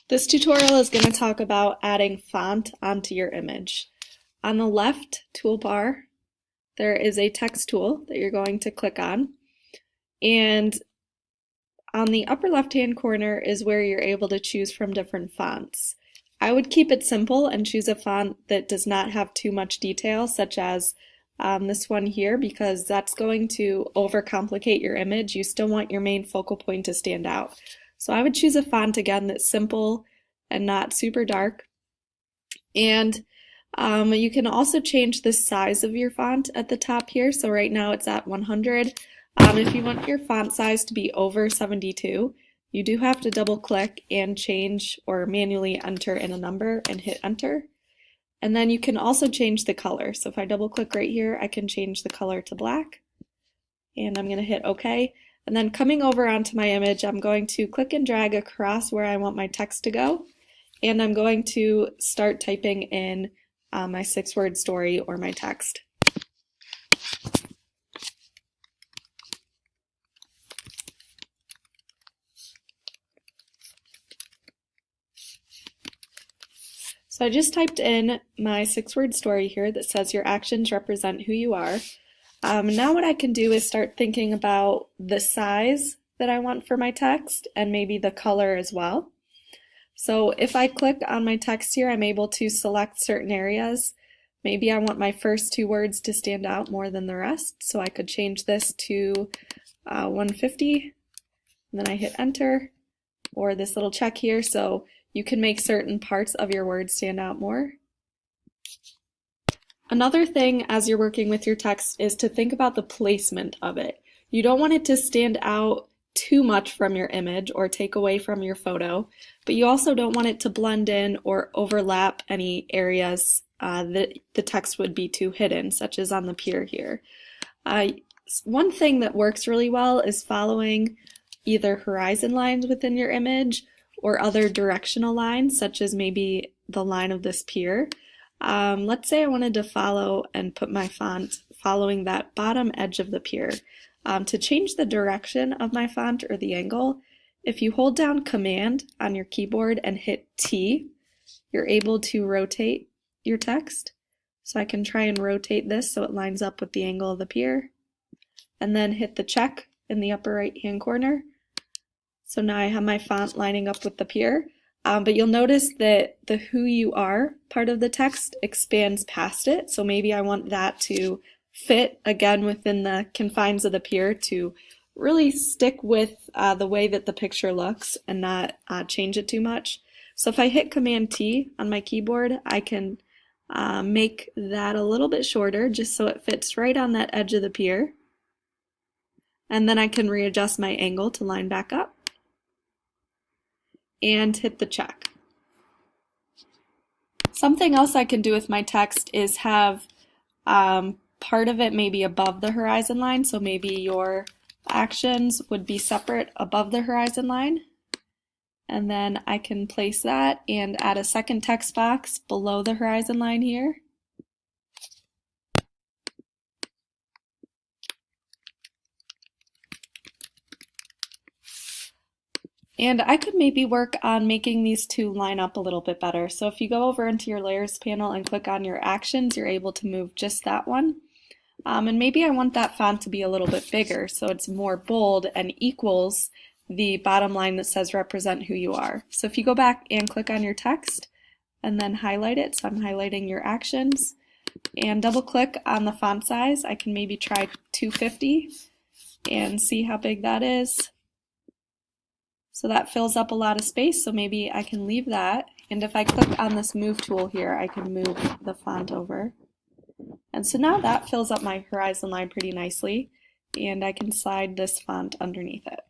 This tutorial is going to talk about adding font onto your image. On the left toolbar, there is a text tool that you're going to click on, and on the upper left-hand corner is where you're able to choose from different fonts. I would keep it simple and choose a font that does not have too much detail, such as this one here, because that's going to overcomplicate your image. You still want your main focal point to stand out. So I would choose a font again that's simple and not super dark. And you can also change the size of your font at the top here. So right now it's at 100. If you want your font size to be over 72, you do have to double click and change or manually enter in a number and hit enter. And then you can also change the color. So if I double click right here, I can change the color to black. And I'm going to hit OK. And then coming over onto my image, I'm going to click and drag across where I want my text to go. And I'm going to start typing in my 6-word story or my text. So I just typed in my 6-word story here that says your actions represent who you are. Now what I can do is start thinking about the size that I want for my text and maybe the color as well. So if I click on my text here, I'm able to select certain areas. Maybe I want my first 2 words to stand out more than the rest, so I could change this to 150, and then I hit enter, or this little check here, so you can make certain parts of your words stand out more. Another thing as you're working with your text is to think about the placement of it. You don't want it to stand out too much from your image or take away from your photo, but you also don't want it to blend in or overlap any areas that the text would be too hidden, such as on the pier here. One thing that works really well is following either horizon lines within your image or other directional lines, such as maybe the line of this pier. Let's say I wanted to follow and put my font following that bottom edge of the pier. To change the direction of my font or the angle, if you hold down Command on your keyboard and hit T, you're able to rotate your text. So I can try and rotate this so it lines up with the angle of the pier, and then hit the check in the upper right hand corner. So now I have my font lining up with the pier. But you'll notice that the who you are part of the text expands past it. So maybe I want that to fit again within the confines of the pier to really stick with the way that the picture looks and not change it too much. So if I hit Command T on my keyboard, I can make that a little bit shorter just so it fits right on that edge of the pier. And then I can readjust my angle to line back up and hit the check. Something else I can do with my text is have part of it maybe above the horizon line, so maybe your actions would be separate above the horizon line, and then I can place that and add a second text box below the horizon line here. And I could maybe work on making these two line up a little bit better. So if you go over into your layers panel and click on your actions, you're able to move just that one. And maybe I want that font to be a little bit bigger so it's more bold and equals the bottom line that says represent who you are. So if you go back and click on your text and then highlight it, so I'm highlighting your actions, and double click on the font size, I can maybe try 250 and see how big that is. So that fills up a lot of space, so maybe I can leave that. And if I click on this move tool here, I can move the font over. And so now that fills up my horizon line pretty nicely, and I can slide this font underneath it.